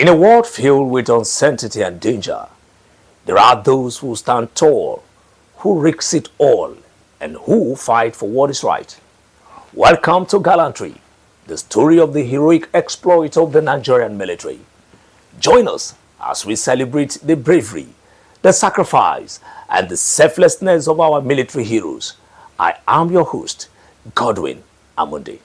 In a world filled with uncertainty and danger, there are those who stand tall, who risk it all, and who fight for what is right. Welcome to Gallantry, the story of the heroic exploit of the Nigerian military. Join us as we celebrate the bravery, the sacrifice, and the selflessness of our military heroes. I am your host, Godwin Amundi.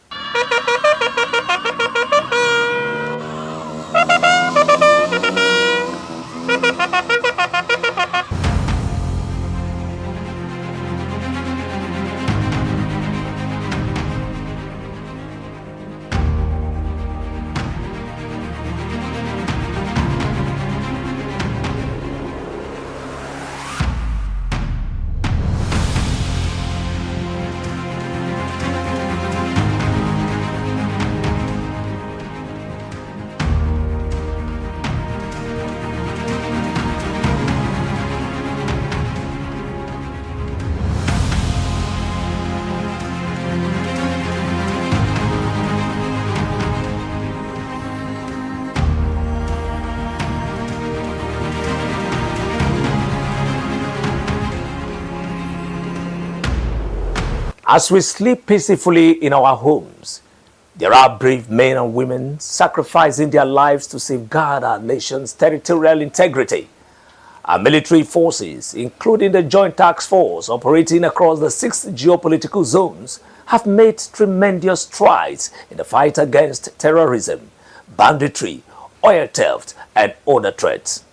As we sleep peacefully in our homes, there are brave men and women sacrificing their lives to safeguard our nation's territorial integrity. Our military forces, including the Joint Task Force operating across the 6 geopolitical zones, have made tremendous strides in the fight against terrorism, banditry, oil theft, and other threats.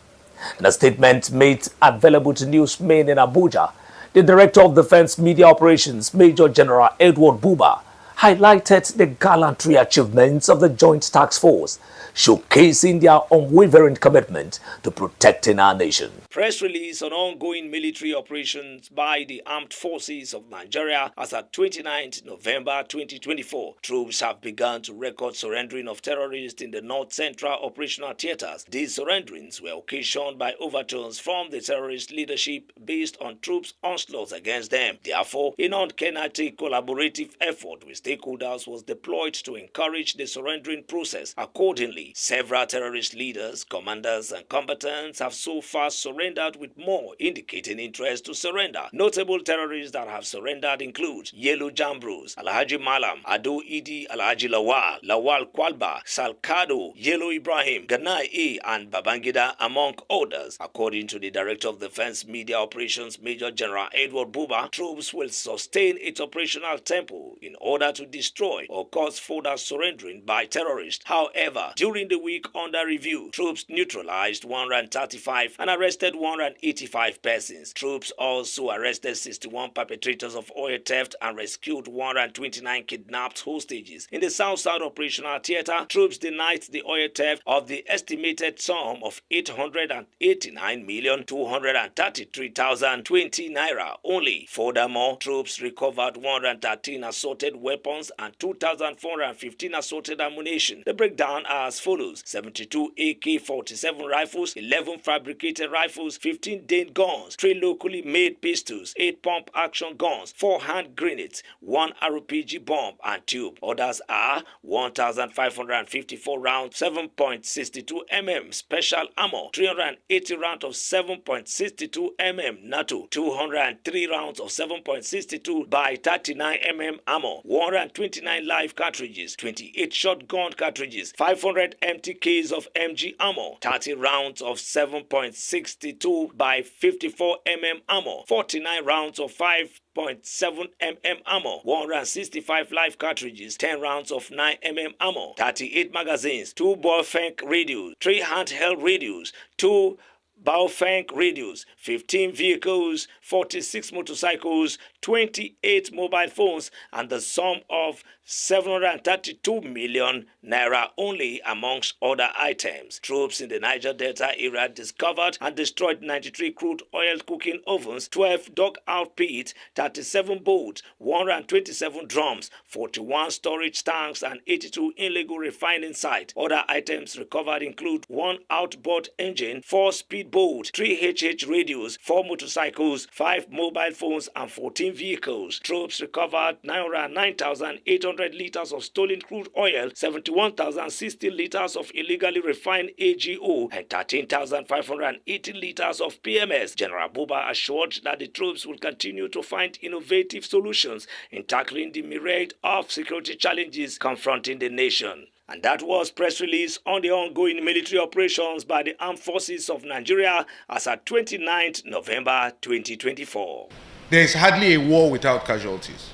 In a statement made available to newsmen in Abuja, the Director of Defense Media Operations, Major General Edward Buba, highlighted the gallantry achievements of the Joint Task Force, showcasing their unwavering commitment to protecting our nation. Press release on ongoing military operations by the Armed Forces of Nigeria as at 29th November 2024. Troops have begun to record surrendering of terrorists in the North Central operational theaters. These surrenderings were occasioned by overtones from the terrorist leadership based on troops' onslaughts against them. Therefore, a non-kinetic collaborative effort with stakeholders was deployed to encourage the surrendering process. Accordingly, several terrorist leaders, commanders, and combatants have so far surrendered, with more indicating interest to surrender. Notable terrorists that have surrendered include Yellow Jambros, Alhaji Malam, Ado Idi, Alhaji Lawal, Lawal Kwalba, Salkado, Yellow Ibrahim, Ganai A, and Babangida, among others. According to the Director of Defense Media Operations, Major General Edward Buba, troops will sustain its operational tempo in order to destroy or cause further surrendering by terrorists. However, during the week under review, troops neutralized 135 and arrested 185 persons. Troops also arrested 61 perpetrators of oil theft and rescued 129 kidnapped hostages. In the South-South operational theater, troops denied the oil theft of the estimated sum of 889,233,020 naira only. Furthermore, troops recovered 113 assorted weapons and 2,415 assorted ammunition. The breakdown are as follows: 72 AK-47 rifles, 11 fabricated rifles, 15 Dane guns, 3 locally made pistols, 8 pump action guns, 4 hand grenades, 1 RPG bomb and tube. Others are 1,554 rounds, 7.62 mm special ammo, 380 rounds of 7.62 mm NATO, 203 rounds of 7.62 by 39 mm ammo, 129 live cartridges, 28 shotgun cartridges, 500 empty case of MG ammo, 30 rounds of 7.62 by 54 mm ammo, 49 rounds of 5.7 mm ammo, 165 live cartridges, 10 rounds of 9 mm ammo, 38 magazines, 2 ball-fenk radios, 3 handheld radios, 2 Baofeng radios, 15 vehicles, 46 motorcycles, 28 mobile phones, and the sum of 732 million naira only, amongst other items. Troops in the Niger Delta area discovered and destroyed 93 crude oil cooking ovens, 12 dugout pits, 37 boats, 127 drums, 41 storage tanks, and 82 illegal refining sites. Other items recovered include 1 outboard engine, 4 speed speedboat, 3 HH radios, 4 motorcycles, 5 mobile phones, and 14 vehicles. Troops recovered 909,800 liters of stolen crude oil, 71,060 liters of illegally refined AGO, and 13,580 liters of PMS. General Buba assured that the troops will continue to find innovative solutions in tackling the myriad of security challenges confronting the nation. And that was press release on the ongoing military operations by the Armed Forces of Nigeria as at 29th November 2024. There is hardly a war without casualties.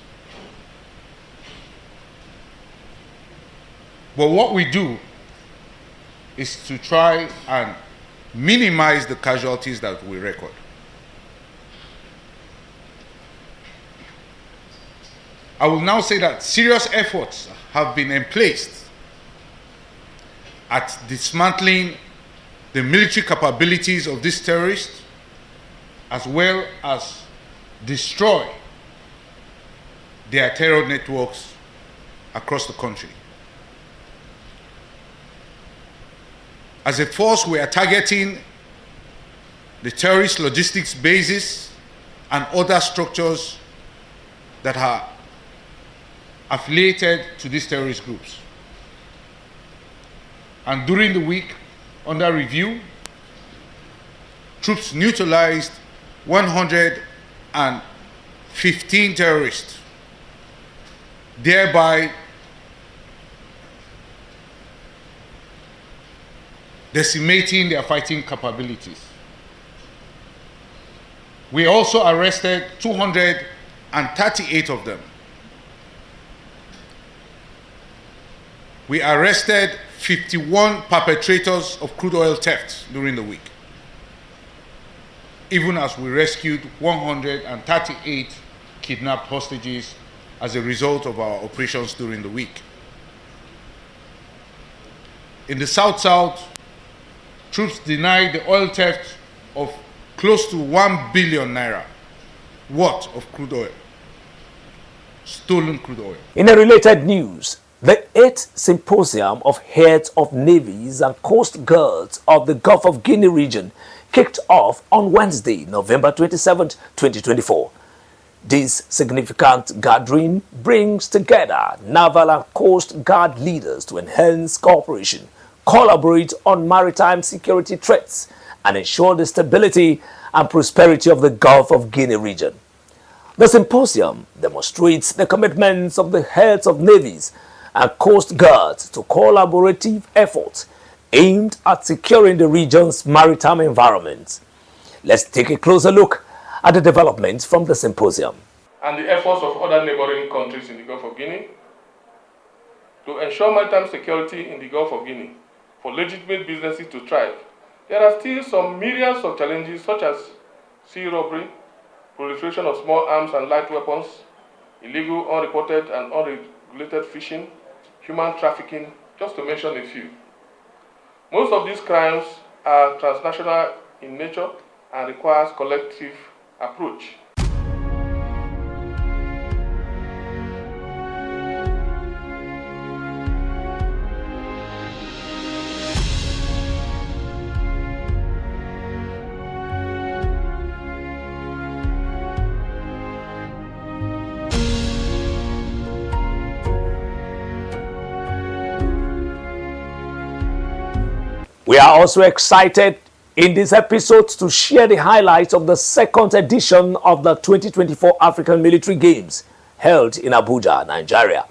But what we do is to try and minimize the casualties that we record. I will now say that serious efforts have been emplaced at dismantling the military capabilities of these terrorists, as well as destroy their terror networks across the country. As a force, we are targeting the terrorist logistics bases and other structures that are affiliated to these terrorist groups. And during the week under review, troops neutralized 115 terrorists, thereby decimating their fighting capabilities. We also arrested 238 of them. We arrested 51 perpetrators of crude oil theft during the week, even as we rescued 138 kidnapped hostages as a result of our operations during the week. In the South-South, troops denied the oil theft of close to 1 billion naira worth of crude oil, stolen crude oil. In a related news, the 8th Symposium of Heads of Navies and Coast Guards of the Gulf of Guinea region kicked off on Wednesday, November 27, 2024. This significant gathering brings together naval and coast guard leaders to enhance cooperation, collaborate on maritime security threats, and ensure the stability and prosperity of the Gulf of Guinea region. The symposium demonstrates the commitments of the heads of navies and coast guards to collaborative efforts aimed at securing the region's maritime environment. Let's take a closer look at the developments from the symposium. And the efforts of other neighboring countries in the Gulf of Guinea to ensure maritime security in the Gulf of Guinea for legitimate businesses to thrive. There are still some myriads of challenges such as sea robbery, proliferation of small arms and light weapons, illegal, unreported and unregulated fishing, human trafficking, just to mention a few. Most of these crimes are transnational in nature and requires collective approach. We are also excited in this episode to share the highlights of the second edition of the 2024 African Military Games held in Abuja, Nigeria.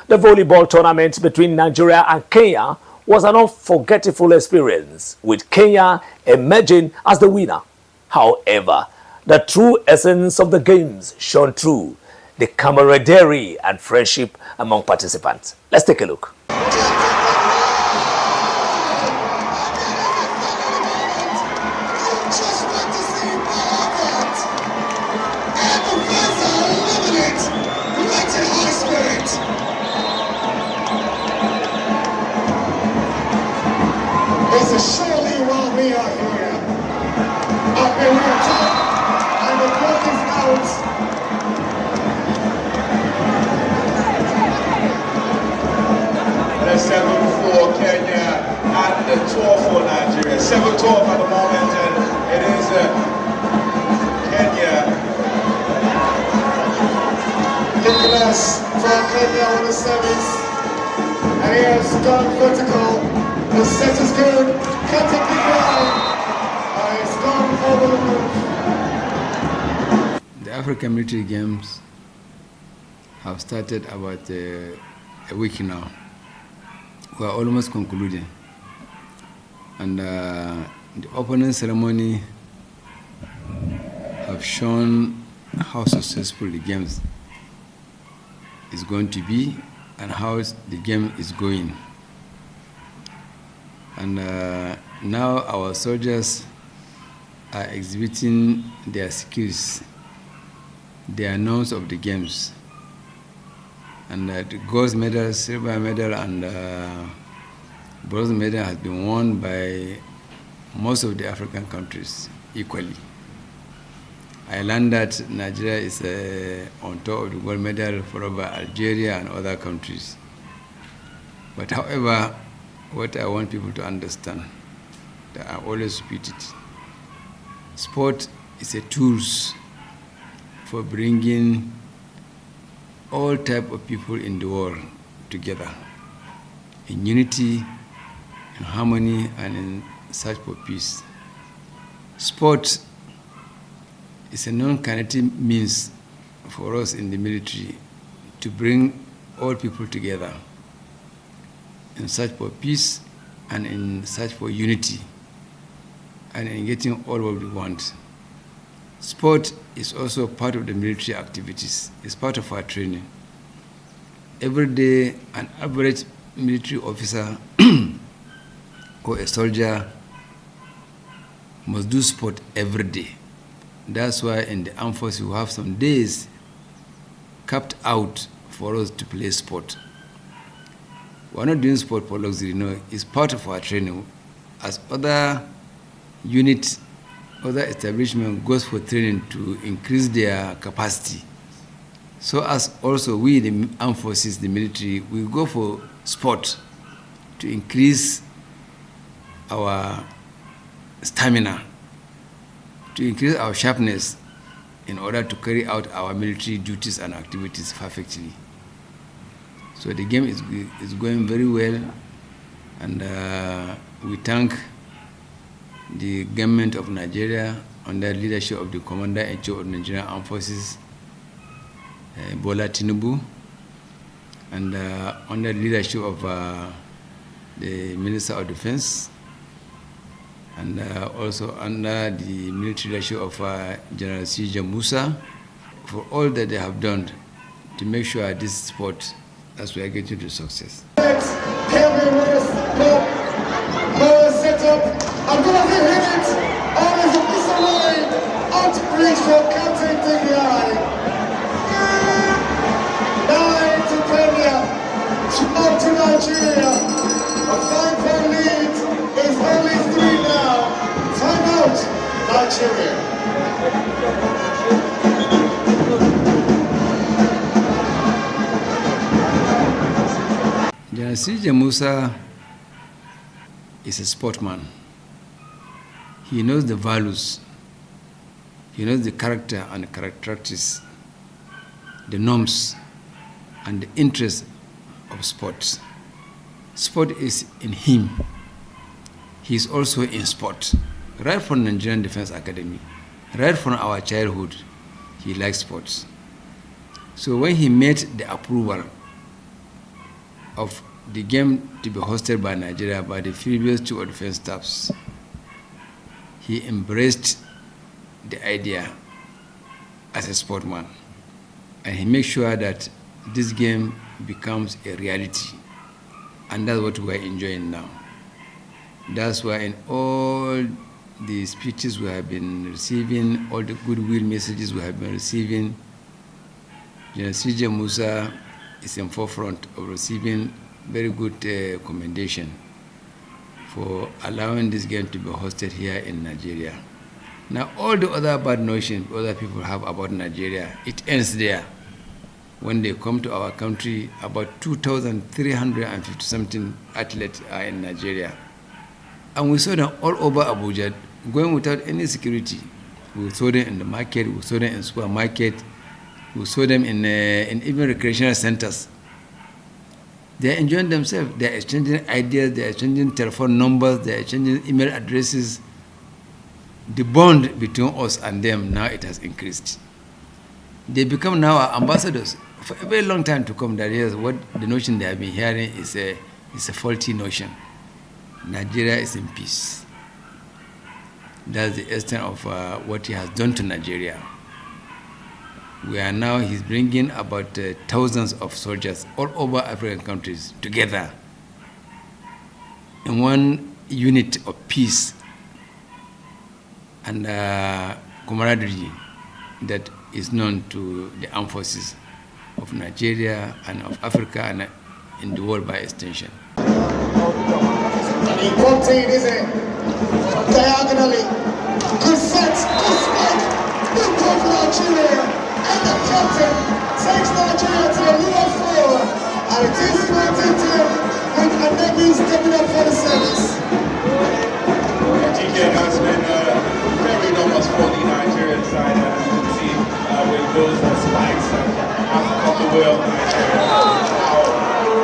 The volleyball tournament between Nigeria and Kenya was an unforgettable experience, with Kenya emerging as the winner. However, the true essence of the games shone through: the camaraderie and friendship among participants. Let's take a look. This is surely why we are here. Up here we are top, and the clock is out. Let's have pass for Kenya with the semis. And he has gone vertical. The set is good. Cut up the ground. It's gone over the roof. The African Military Games have started about a week now. We are almost concluding. And the opening ceremony have shown how successful the games is going to be and how the game is going. And now our soldiers are exhibiting their skills, their knowledge of the games. And the gold medal, silver medal, and bronze medal has been won by most of the African countries equally. I learned that Nigeria is on top of the gold medal, followed by Algeria and other countries. But however, what I want people to understand, that I always repeat it, sport is a tool for bringing all type of people in the world together in unity, in harmony, and in search for peace. Sport is a non-kinetic means for us in the military to bring all people together in search for peace and in search for unity and in getting all what we want. Sport is also part of the military activities. It's part of our training. Every day, an average military officer or a soldier must do sport every day. That's why in the armed forces we have some days capped out for us to play sport. We're not doing sport for luxury, no. It's part of our training. As other units, other establishment goes for training to increase their capacity. So as also we, the armed forces, the military, we go for sport to increase our stamina, to increase our sharpness in order to carry out our military duties and activities perfectly. So the game is going very well, and we thank the government of Nigeria under leadership of the Commander-in-Chief of the Nigerian Armed Forces, Bola Tinubu, and under leadership of the Minister of Defense, and also under the military leadership of General C.J. Musa, for all that they have done to make sure this sport, as we are getting to success. I'm gonna hit it. Oh, there's a missile line. Out to reach for Captain Dignai. 9 to Kenya. 2 to Nigeria. A 5-point lead is only 3 now. Time out, Nigeria. General C.J. Musa is a sportsman. He knows the values, he knows the character and the characteristics, the norms and the interests of sports. Sport is in him. He is also in sport. Right from Nigerian Defense Academy, right from our childhood, he likes sports. So when he made the approval of the game to be hosted by Nigeria by the previous Chief of Defense Staffs, he embraced the idea as a sportsman, and he makes sure that this game becomes a reality, and that's what we're enjoying now. That's why in all the speeches we have been receiving, all the goodwill messages we have been receiving, General C.J. Musa is in forefront of receiving very good commendation for allowing this game to be hosted here in Nigeria. Now, all the other bad notions other people have about Nigeria, it ends there. When they come to our country, about 2,350-something athletes are in Nigeria. And we saw them all over Abuja, going without any security. We saw them in the market, we saw them in supermarket, We saw them in even recreational centers. They are enjoying themselves. They are exchanging ideas. They are exchanging telephone numbers. They are exchanging email addresses. The bond between us and them now it has increased. They become now our ambassadors for a very long time to come. That is what the notion they have been hearing is a faulty notion. Nigeria is in peace. That's the extent of what he has done to Nigeria. He's bringing about thousands of soldiers all over African countries together in one unit of peace and camaraderie that is known to the armed forces of Nigeria and of Africa and in the world by extension. He popped in, is it? Diagonally. Good set, good spike. Good goal for Nigeria. And the captain takes Nigeria to the Euro 4. And it is 22 with Anegi stepping up for the service. TJ has been very numbers for the Nigerian side. As you can see, with those spikes off the way of Nigeria.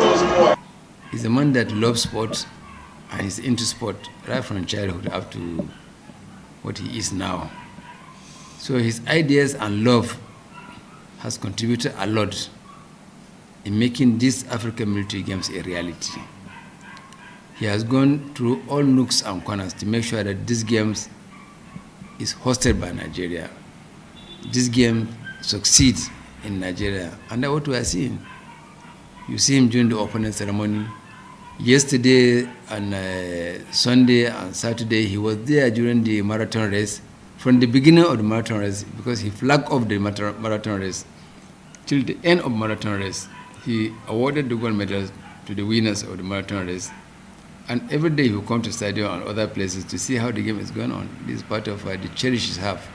Those boys. He's a man that loves sports and he's into sport right from childhood up to what he is now. So his ideas and love has contributed a lot in making these African military games a reality. He has gone through all nooks and corners to make sure that this games is hosted by Nigeria. This game succeeds in Nigeria, and that's what we are seeing. You see him during the opening ceremony. Yesterday and Sunday and Saturday, he was there during the marathon race, from the beginning of the marathon race, because he flagged off the marathon race till the end of marathon race. He awarded the gold medals to the winners of the marathon race. And every day he will come to stadium and other places to see how the game is going on. This is part of the cherish he have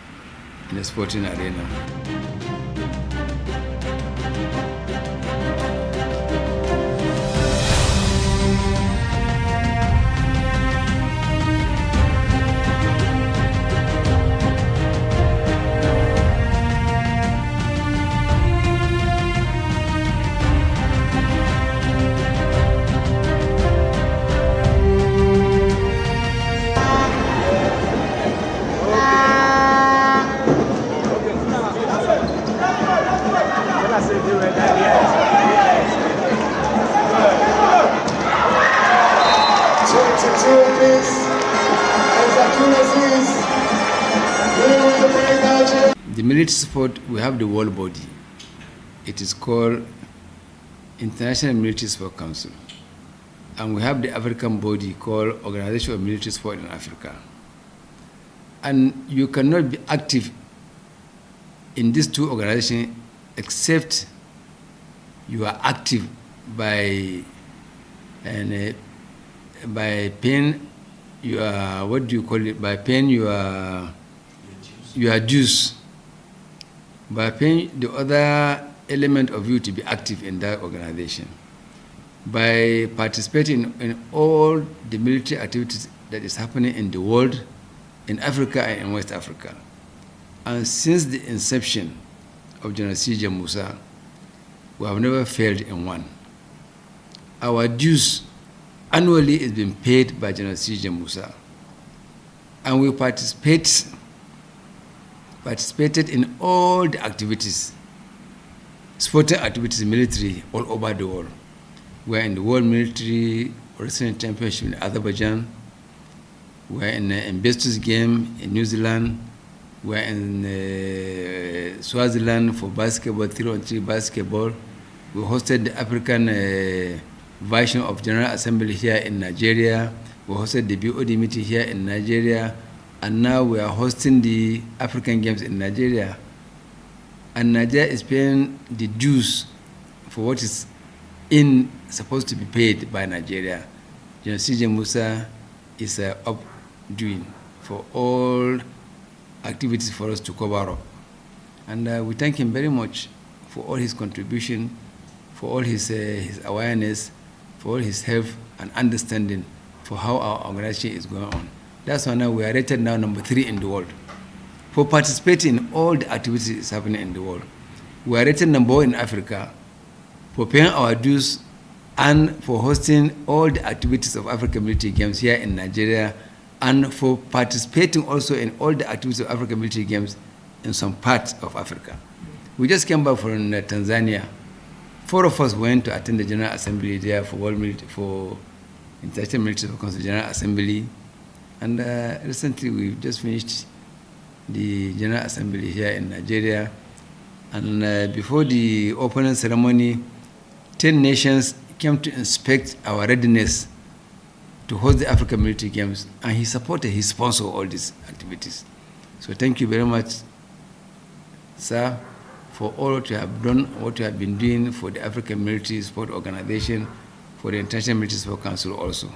in the sporting arena. The military sport, we have the world body. It is called International Military Sport Council. And we have the African body called Organization of Military Sport in Africa. And you cannot be active in these two organizations except you are active by paying your, what do you call it, by paying your dues, by paying the other element of you to be active in that organization, by participating in all the military activities that is happening in the world, in Africa and in West Africa. And since the inception of General C.J. Musa, we have never failed in one. Our dues annually is being paid by General C.J. Musa. And we participated in all the activities, sporting activities, military, all over the world. We're in the World Military Wrestling Championship in Azerbaijan. We're in the Investors Game in New Zealand. We're in Swaziland for basketball, 3-on-3 basketball. We hosted the African version of General Assembly here in Nigeria. We hosted the BOD meeting here in Nigeria. And now we are hosting the African Games in Nigeria. And Nigeria is paying the dues for what is supposed to be paid by Nigeria. General C.J. Musa is doing for all activities for us to cover up. And we thank him very much for all his contribution, for all his awareness, for all his help and understanding for how our organization is going on. That's why now we are rated now number 3 in the world for participating in all the activities happening in the world. We are rated number 1 in Africa for paying our dues and for hosting all the activities of African Military Games here in Nigeria, and for participating also in all the activities of African Military Games in some parts of Africa. We just came back from Tanzania. 4 of us went to attend the General Assembly there for International Military Council General Assembly, and recently we've just finished the General Assembly here in Nigeria. And before the opening ceremony, 10 nations came to inspect our readiness to host the African Military Games, and he sponsored all these activities. So thank you very much, sir, for all what you have done, what you have been doing for the African Military Sport Organization, for the International Military Sport Council also.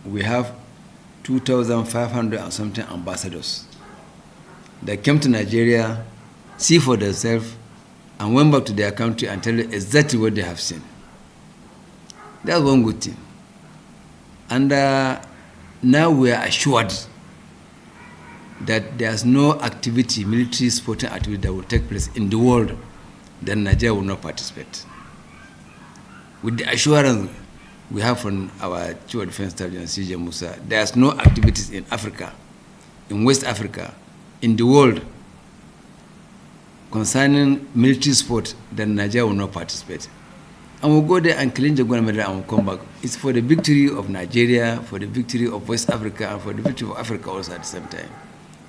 We have 2,500 and something ambassadors that came to Nigeria, see for themselves, and went back to their country and tell you exactly what they have seen. That's one good thing. And now we are assured that there's no activity, military sporting activity that will take place in the world that Nigeria will not participate. With the assurance we have from our Chief of Defense Staff, General C.J. Musa, there's no activities in Africa, in West Africa, in the world concerning military sport that Nigeria will not participate. And we'll go there and clean the gold medal and we'll come back. It's for the victory of Nigeria, for the victory of West Africa, and for the victory of Africa also at the same time.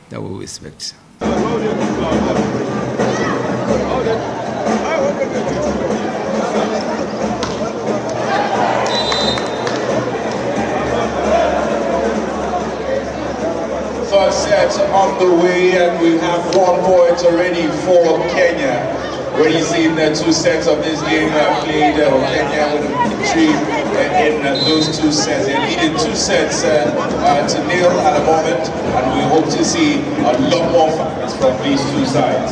That we expect. First set on the way, and we have 1 point already for Kenya. When you see the 2 sets of this game played, Kenya with a victory in those 2 sets. They needed 2 sets to nil at the moment, and we hope to see a lot more fights from these 2 sides.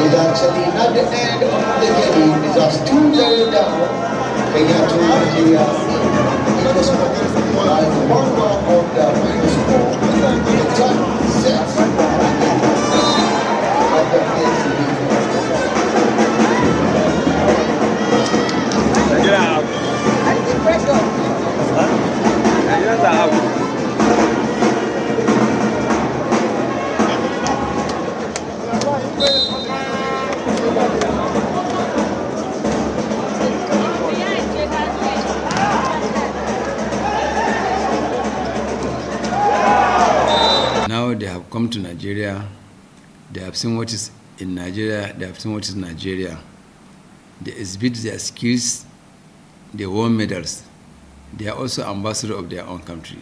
It's actually not the end of the game. It's just 2-0 down. Kenya to Nigeria. It was by 1-1 on the final score. The top set of the game. Yeah. I think pressure. Huh? Now they have come to Nigeria, they have seen what is in Nigeria, they have seen what is Nigeria. They exhibit their skills, they won medals. They are also ambassadors of their own country.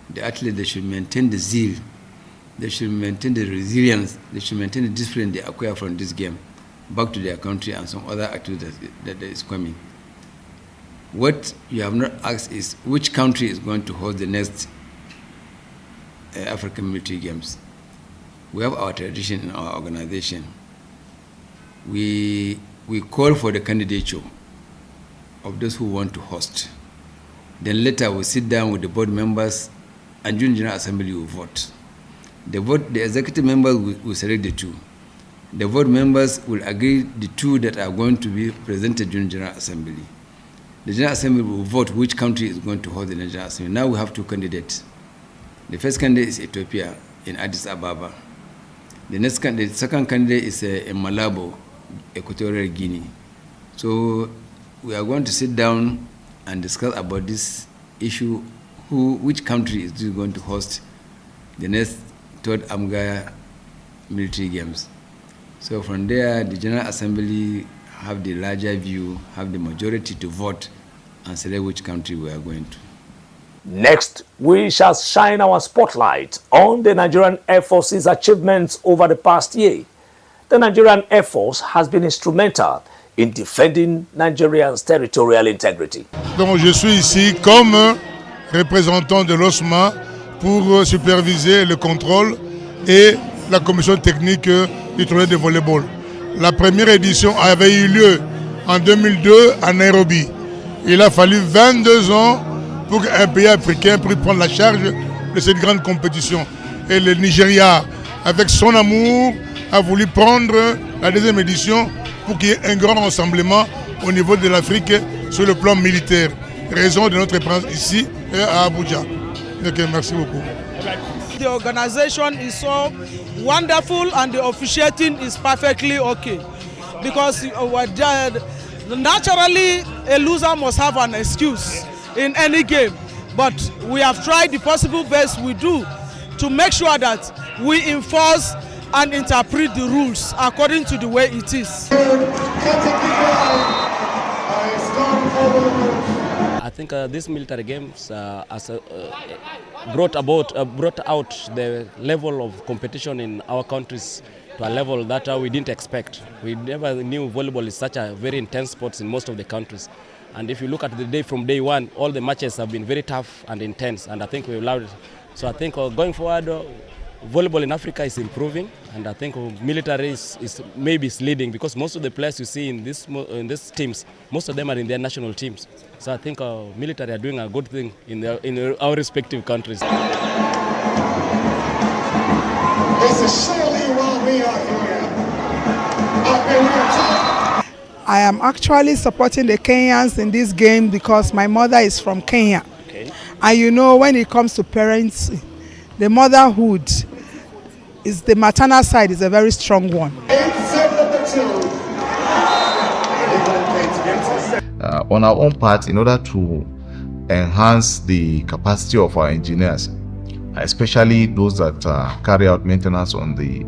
The athletes, they should maintain the zeal, they should maintain the resilience, they should maintain the discipline they acquire from this game back to their country and some other activities that is coming. What you have not asked is which country is going to host the next African Military Games. We have our tradition in our organization. We call for the candidature of those who want to host. Then later we sit down with the board members and during General Assembly we vote. The executive members will select the 2. The board members will agree the 2 that are going to be presented during General Assembly. The General Assembly will vote which country is going to hold the General Assembly. Now we have 2 candidates. The first candidate is Ethiopia. in Addis Ababa. The second candidate is in Malabo, Equatorial Guinea. So we are going to sit down and discuss about this issue, which country is going to host the next third AMGA military games. So from there, the General Assembly have the larger view, have the majority to vote and select which country we are going to. Next, we shall shine our spotlight on the Nigerian Air Force's achievements over the past year. The Nigerian Air Force has been instrumental in defending Nigeria's territorial integrity. Donc je suis ici comme représentant de l'OSMA pour superviser le contrôle et la commission technique du tournoi de volleyball. La première édition avait eu lieu en 2002 à Nairobi. Il a fallu 22 ans pour qu'un pays africain puisse prendre la charge de cette grande compétition. Et le Nigeria, avec son amour, a voulu prendre la deuxième édition pour qu'il y ait un grand rassemblement au niveau de l'Afrique sur le plan militaire. Raison de notre présence ici à Abuja. Okay, merci beaucoup. The organization is so wonderful and the officiating is perfectly okay. Because naturally a loser must have an excuse in any game. But we have tried the possible best we do to make sure that we enforce and interpret the rules according to the way it is. I think these military games brought out the level of competition in our countries to a level that we didn't expect. We never knew volleyball is such a very intense sport in most of the countries. And if you look at the day from day one, all the matches have been very tough and intense, and I think we loved it. So I think going forward, volleyball in Africa is improving, and I think military is maybe leading, because most of the players you see in these teams, most of them are in their national teams. So I think military are doing a good thing in our respective countries. This is surely why we are here. I am actually supporting the Kenyans in this game because my mother is from Kenya. Okay. And you know, when it comes to parents, the motherhood is the maternal side is a very strong one. On our own part, in order to enhance the capacity of our engineers, especially those that carry out maintenance on the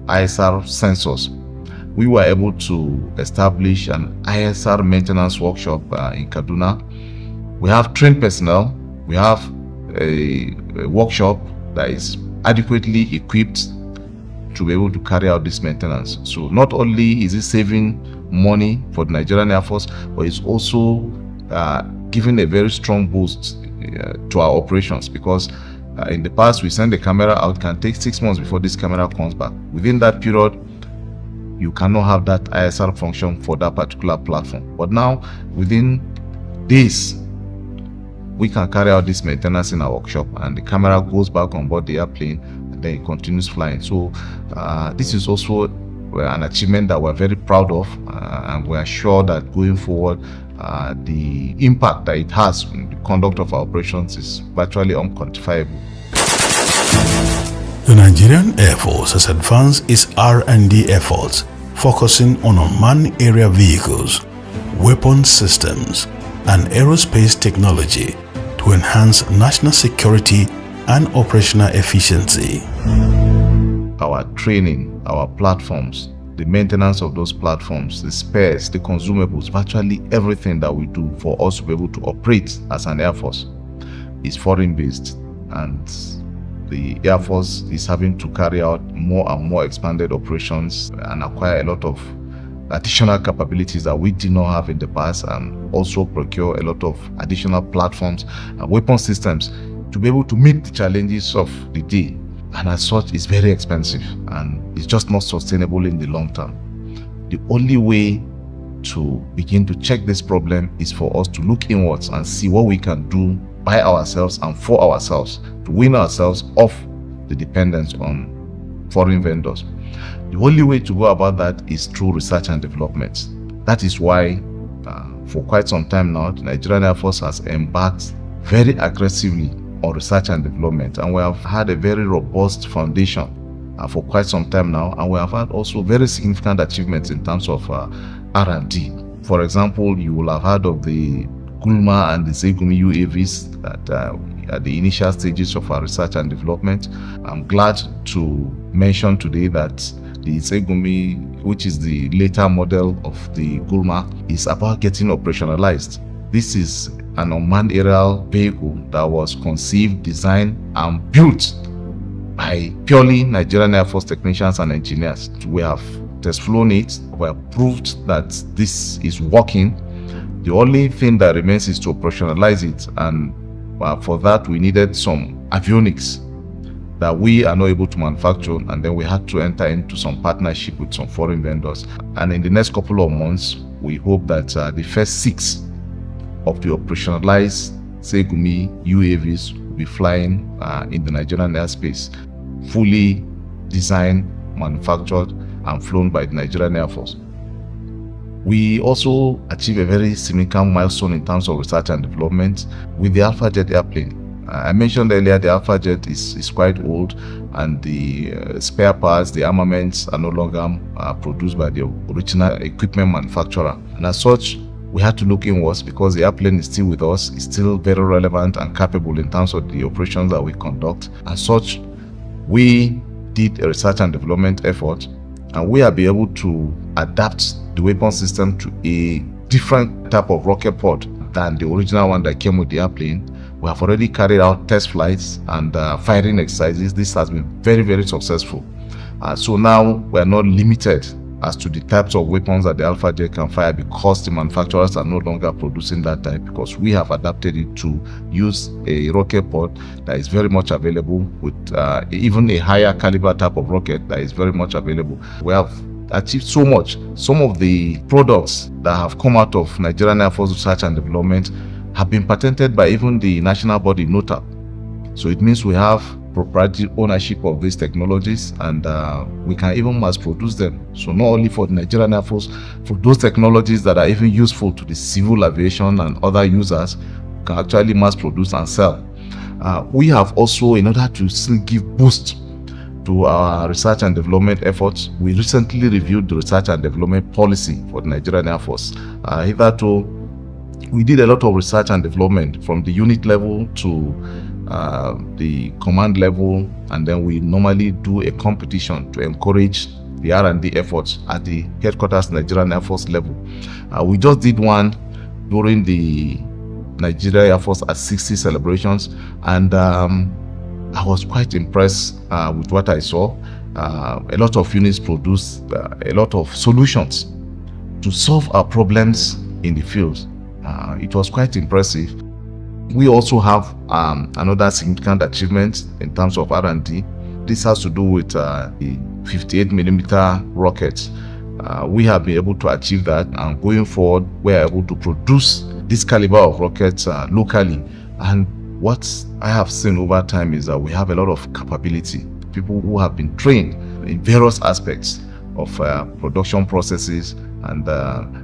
ISR sensors, we were able to establish an ISR maintenance workshop in Kaduna. We have trained personnel, we have a workshop that is adequately equipped to be able to carry out this maintenance. So not only is it saving money for the Nigerian Air Force, but it's also giving a very strong boost to our operations, because in the past we send the camera out, it can take 6 months before this camera comes back. Within that period, you cannot have that ISR function for that particular platform. But now, within this, we can carry out this maintenance in our workshop, and the camera goes back on board the airplane, and then it continues flying. So this is also an achievement that we're very proud of, and we're sure that going forward, the impact that it has in the conduct of our operations is virtually unquantifiable. The Nigerian Air Force has advanced its R&D efforts, focusing on unmanned aerial vehicles, weapon systems, and aerospace technology to enhance national security and operational efficiency. Our training, our platforms, the maintenance of those platforms, the spares, the consumables, virtually everything that we do for us to be able to operate as an Air Force is foreign-based, and the Air Force is having to carry out more and more expanded operations and acquire a lot of additional capabilities that we did not have in the past, and also procure a lot of additional platforms and weapon systems to be able to meet the challenges of the day. And as such, it's very expensive and it's just not sustainable in the long term. The only way to begin to check this problem is for us to look inwards and see what we can do by ourselves and for ourselves to win ourselves off the dependence on foreign vendors. The only way to go about that is through research and development. That is why for quite some time now, the Nigerian Air Force has embarked very aggressively on research and development, and we have had a very robust foundation for quite some time now, and we have had also very significant achievements in terms of R&D. For example, you will have heard of the Gulma and the Zegumi UAVs that at the initial stages of our research and development. I'm glad to mention today that the Zegumi, which is the later model of the Gulma, is about getting operationalized. This is an unmanned aerial vehicle that was conceived, designed, and built by purely Nigerian Air Force technicians and engineers. We have test flown it, we have proved that this is working. The only thing that remains is to operationalize it, and for that we needed some avionics that we are not able to manufacture, and then we had to enter into some partnership with some foreign vendors. And in the next couple of months, we hope that the first 6 of the operationalized Zegumi UAVs will be flying in the Nigerian airspace, fully designed, manufactured, and flown by the Nigerian Air Force. We also achieved a very significant milestone in terms of research and development with the Alpha Jet airplane. I mentioned earlier the Alpha Jet is quite old, and the spare parts, the armaments are no longer produced by the original equipment manufacturer. And as such, we had to look inwards because the airplane is still with us, it's still very relevant and capable in terms of the operations that we conduct. As such, we did a research and development effort, and we have been able to adapt the weapon system to a different type of rocket pod than the original one that came with the airplane. We have already carried out test flights and firing exercises. This has been very, very successful. So now we are not limited as to the types of weapons that the Alpha Jet can fire, because the manufacturers are no longer producing that type, because we have adapted it to use a rocket pod that is very much available, with even a higher caliber type of rocket that is very much available. We have achieved so much. Some of the products that have come out of Nigerian Air Force Research and Development have been patented by even the national body NOTAP. So it means we have proprietary ownership of these technologies, and we can even mass produce them. So not only for the Nigerian Air Force, for those technologies that are even useful to the civil aviation and other users, we can actually mass produce and sell. We have also, in order to still give boost to our research and development efforts, we recently reviewed the research and development policy for the Nigerian Air Force. Hitherto, we did a lot of research and development from the unit level to the command level, and then we normally do a competition to encourage the R&D efforts at the headquarters Nigerian Air Force level. We just did one during the Nigeria Air Force at 60 celebrations, and I was quite impressed with what I saw. A lot of units produced a lot of solutions to solve our problems in the field. It was quite impressive. We also have another significant achievement in terms of R&D. This has to do with the 58mm rockets. We have been able to achieve that, and going forward, we are able to produce this caliber of rockets locally. And what I have seen over time is that we have a lot of capability, people who have been trained in various aspects of production processes and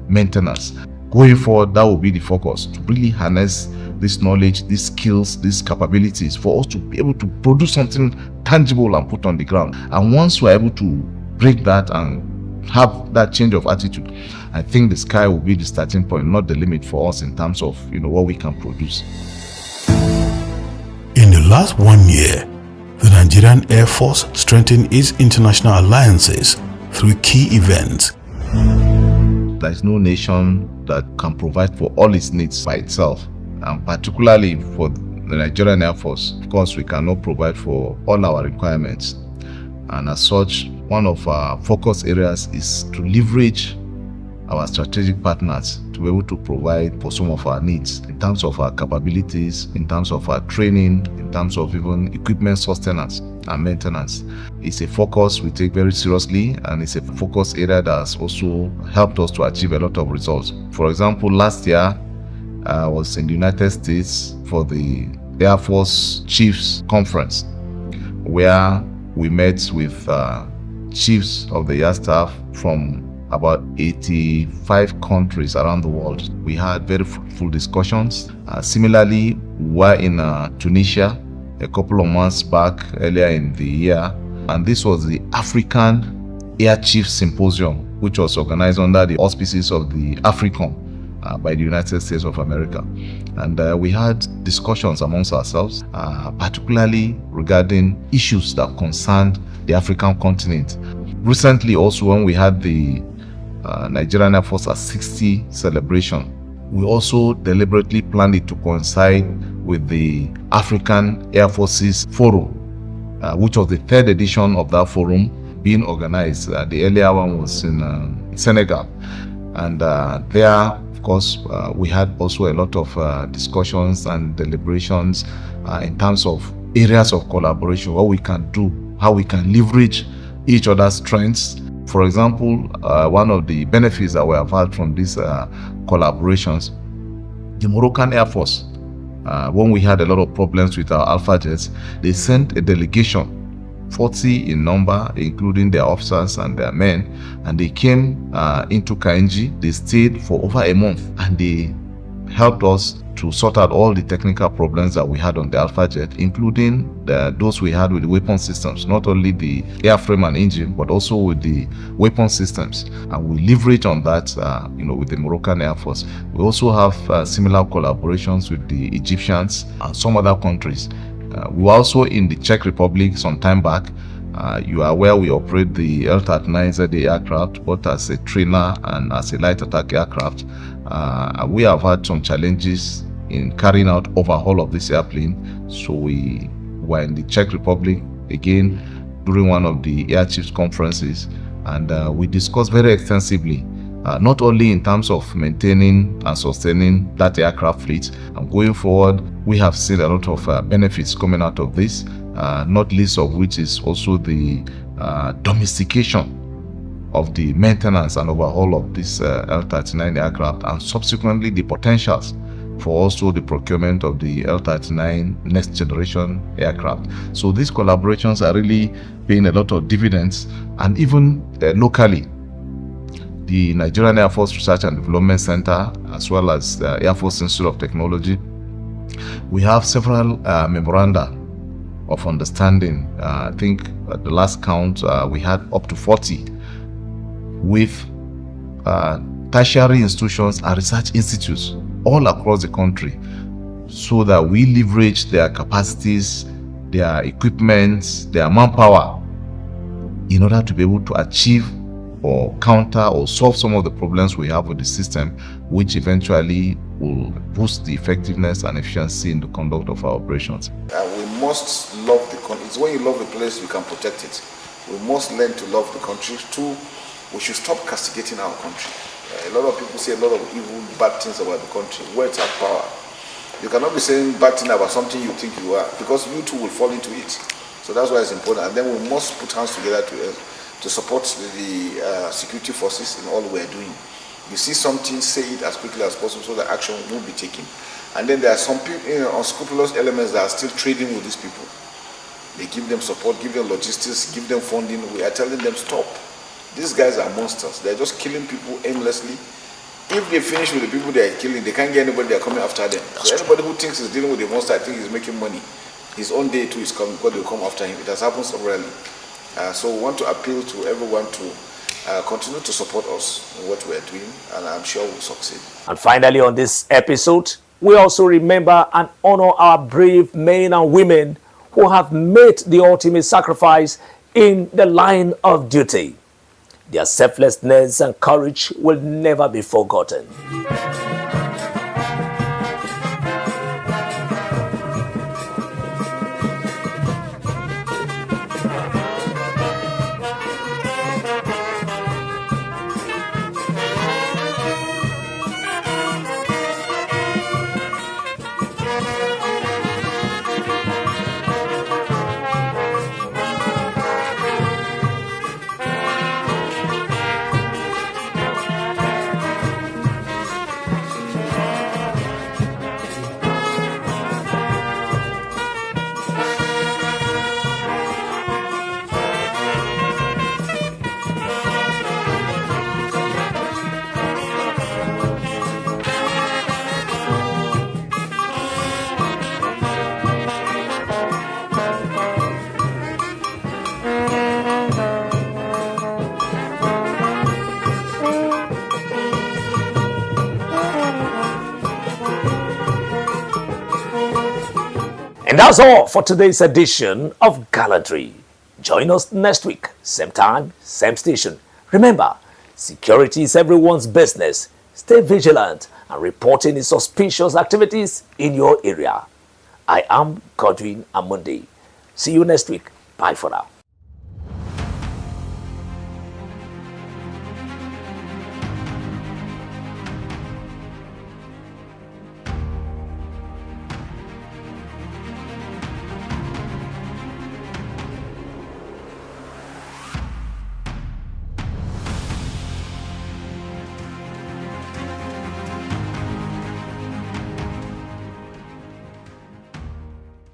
maintenance. Going forward, that will be the focus, to really harness this knowledge, these skills, these capabilities for us to be able to produce something tangible and put on the ground. And once we're able to break that and have that change of attitude, I think the sky will be the starting point, not the limit for us in terms of what we can produce. In the last 1 year, the Nigerian Air Force strengthened its international alliances through key events. There is no nation that can provide for all its needs by itself, and particularly for the Nigerian Air Force. Of course, we cannot provide for all our requirements, and as such, one of our focus areas is to leverage our strategic partners to be able to provide for some of our needs in terms of our capabilities, in terms of our training, in terms of even equipment sustenance and maintenance. It's a focus we take very seriously, and it's a focus area that has also helped us to achieve a lot of results. For example, last year I was in the United States for the Air Force Chiefs Conference, where we met with chiefs of the air staff from about 85 countries around the world. We had very fruitful discussions. Similarly, we were in Tunisia a couple of months back earlier in the year, and this was the African Air Chief Symposium, which was organized under the auspices of the AFRICOM by the United States of America. And we had discussions amongst ourselves, particularly regarding issues that concerned the African continent. Recently also, when we had the Nigerian Air Force at 60 celebration, we also deliberately planned it to coincide with the African Air Forces Forum, which was the third edition of that forum being organized. The earlier one was in Senegal. And there, of course, we had also a lot of discussions and deliberations in terms of areas of collaboration, what we can do, how we can leverage each other's strengths. For example, one of the benefits that we have had from these collaborations, the Moroccan Air Force, when we had a lot of problems with our Alpha jets, they sent a delegation, 40 in number, including their officers and their men, and they came into Kainji. They stayed for over a month, and they helped us to sort out all the technical problems that we had on the Alpha jet, including those we had with the weapon systems, not only the airframe and engine, but also with the weapon systems. And we leverage on that, with the Moroccan Air Force. We also have similar collaborations with the Egyptians and some other countries. We were also in the Czech Republic some time back. You are aware we operate the L-39ZA aircraft, both as a trainer and as a light attack aircraft. We have had some challenges in carrying out overhaul of this airplane. So we were in the Czech Republic again during one of the Air Chiefs conferences, and we discussed very extensively, not only in terms of maintaining and sustaining that aircraft fleet, and going forward, we have seen a lot of benefits coming out of this, not least of which is also the domestication of the maintenance and overhaul of this L-39 aircraft, and subsequently the potentials for also the procurement of the L-39 next generation aircraft. So these collaborations are really paying a lot of dividends, and even locally, the Nigerian Air Force Research and Development Center, as well as the Air Force Institute of Technology, we have several memoranda of understanding. I think at the last count, we had up to 40 with tertiary institutions and research institutes all across the country, so that we leverage their capacities, their equipment, their manpower in order to be able to achieve or counter or solve some of the problems we have with the system, which eventually will boost the effectiveness and efficiency in the conduct of our operations. We must love the country. It's when you love a place, you can protect it. We must learn to love the country. Two, we should stop castigating our country. A lot of people say a lot of evil, bad things about the country. Words have power. You cannot be saying bad things about something you think you are, because you too will fall into it. So that's why it's important. And then we must put hands together to support the security forces in all we're doing. You see something, say it as quickly as possible so that action will be taken. And then there are some people, unscrupulous elements that are still trading with these people. They give them support, give them logistics, give them funding. We are telling them stop. These guys are monsters. They're just killing people aimlessly. If they finish with the people they are killing, they can't get anybody, they're coming after them. So anybody who thinks he's dealing with a monster, I think he's making money. His own day too is coming, because they'll come after him. It has happened severally. So we want to appeal to everyone to continue to support us in what we're doing, and I'm sure we'll succeed. And finally, on this episode, we also remember and honor our brave men and women who have made the ultimate sacrifice in the line of duty. Their selflessness and courage will never be forgotten. And that's all for today's edition of Gallantry. Join us next week, same time, same station. Remember, security is everyone's business. Stay vigilant and report any suspicious activities in your area. I am Godwin Amundi. See you next week. Bye for now.